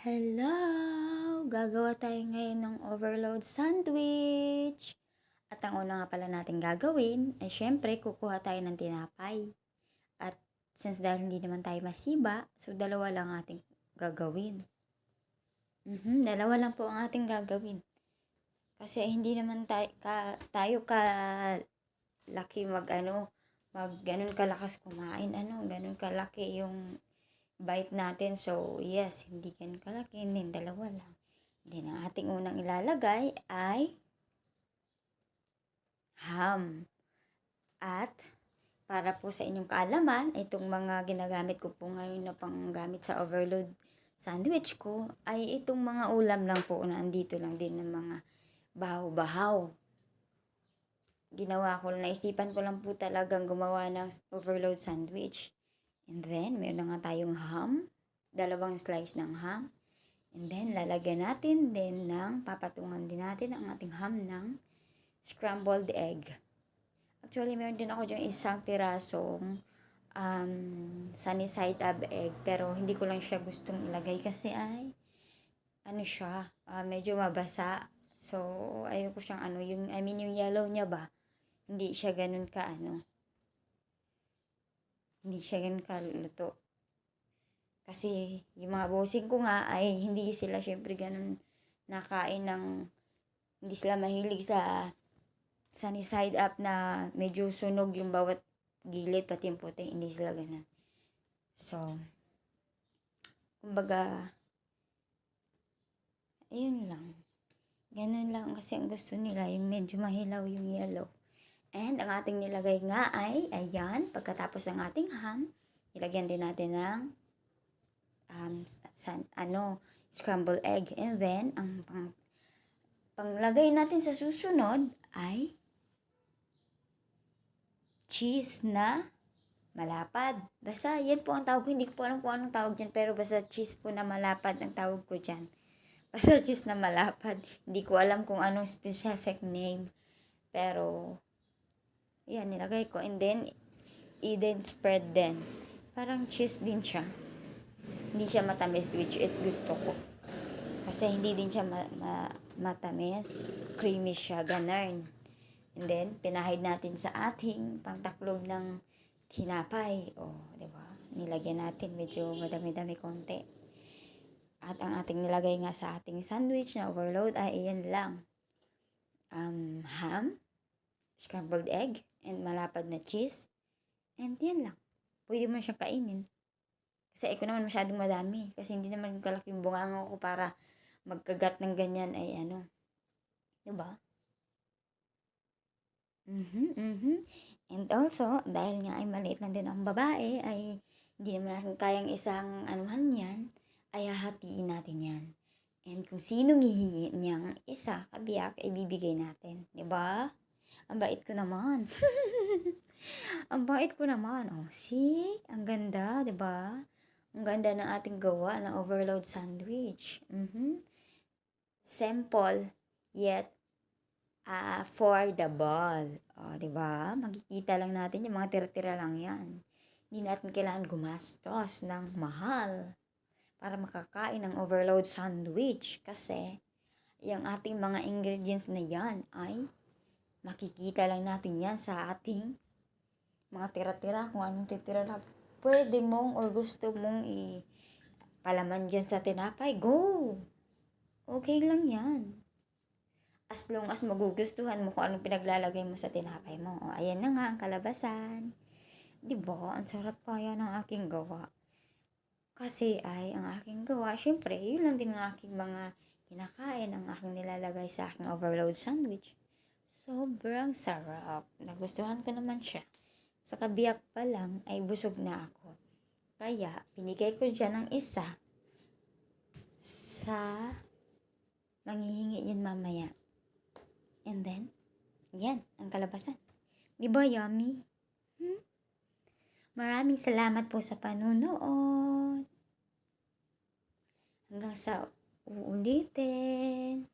Hello! Gagawa tayo ngayon ng overload sandwich. At ang una nga pala natin gagawin ay syempre kukuha tayo ng tinapay. At since dahil hindi naman tayo masiba, so dalawa lang ating gagawin. Dalawa lang po ang ating gagawin. Kasi hindi naman tayo laki ganun kalakas kumain, ganun kalaki yung bite natin. So, yes, hindi ganun kalaki, hindi, dalawa lang. Then, ang ating unang ilalagay ay ham. At, para po sa inyong kaalaman, itong mga ginagamit ko po ngayon na panggamit sa overload sandwich ko, ay itong mga ulam lang po na andito lang din ng mga bahaw-bahaw. Naisipan ko lang po talagang gumawa ng overload sandwich. And then, meron na nga tayong ham. 2 slice ng ham. And then, papatungan din natin ang ating ham ng scrambled egg. Actually, meron din ako dyan isang pirasong sunny side up egg. Pero, hindi ko lang siya gustong ilagay kasi medyo mabasa. So, ayoko siyang yung yellow niya ba? Hindi siya ganun kaluto. Kasi yung mga bossing ko nga ay hindi sila syempre ganun nakain hindi sila mahilig sa sunny side up na medyo sunog yung bawat gilid pati yung puti, hindi sila ganun. So, kumbaga, ayun lang. Ganun lang kasi ang gusto nila, yung medyo mahilaw yung yellow. And ang ating nilagay nga ay, ayan, pagkatapos ng ating ham, ilagyan din natin ng scrambled egg. And then, ang panglagay natin sa susunod ay cheese na malapad. Basta, yan po ang tawag ko. Hindi ko po alam kung anong tawag dyan, pero basta cheese po na malapad ang tawag ko dyan. Basta cheese na malapad. Hindi ko alam kung anong specific name. Pero, yan, nilagay ko. And then spread din. Parang cheese din siya. Hindi siya matamis, which is gusto ko. Kasi hindi din siya matamis. Creamy siya, ganun. And then, pinahid natin sa ating pangtaklob ng tinapay. Diba? Nilagyan natin, medyo madami-dami konti. At ang ating nilagay nga sa ating sandwich na overload ay iyan lang. Ham, scrambled egg, and malapad na cheese. And yan lang. Pwede mo siyang kainin. Kasi ako naman masyadong madami. Kasi hindi naman kalaking bunganga ko para magkagat ng ganyan ay Diba? And also, dahil nga ay maliit lang din ang babae, ay hindi naman natin kayang isang yan, ay hahatiin natin yan. And kung sinong hihingi niyang isa, kabiyak, ay bibigay natin. Diba? Ang bait ko naman. Ang bait ko naman. See? Ang ganda, diba? Ang ganda ng ating gawa ng overload sandwich. Simple, yet affordable. Diba? Makikita lang natin yung mga tira-tira lang yan. Hindi natin kailangan gumastos ng mahal para makakain ng overload sandwich. Kasi, yung ating mga ingredients na yan ay makikita lang natin yan sa ating mga tira-tira. Kung anong titira na pwede mong or gusto mong palaman dyan sa tinapay, go! Okay lang yan. As long as magugustuhan mo kung anong pinaglalagay mo sa tinapay mo. Ayan na nga ang kalabasan. Diba? Ang sarap pa yan ang aking gawa. Kasi ang aking gawa, syempre, yun lang din ang aking mga kinakain, ang aking nilalagay sa aking overload sandwich. Sobrang sarap. Nagustuhan ko naman siya. Sa kabiyak pa lang ay busog na ako. Kaya, binigay ko dyan ng isa sa manghihingi yan mamaya. And then, yan, ang kalabasan. Di ba yummy? Maraming salamat po sa panunood. Hanggang sa uulitin.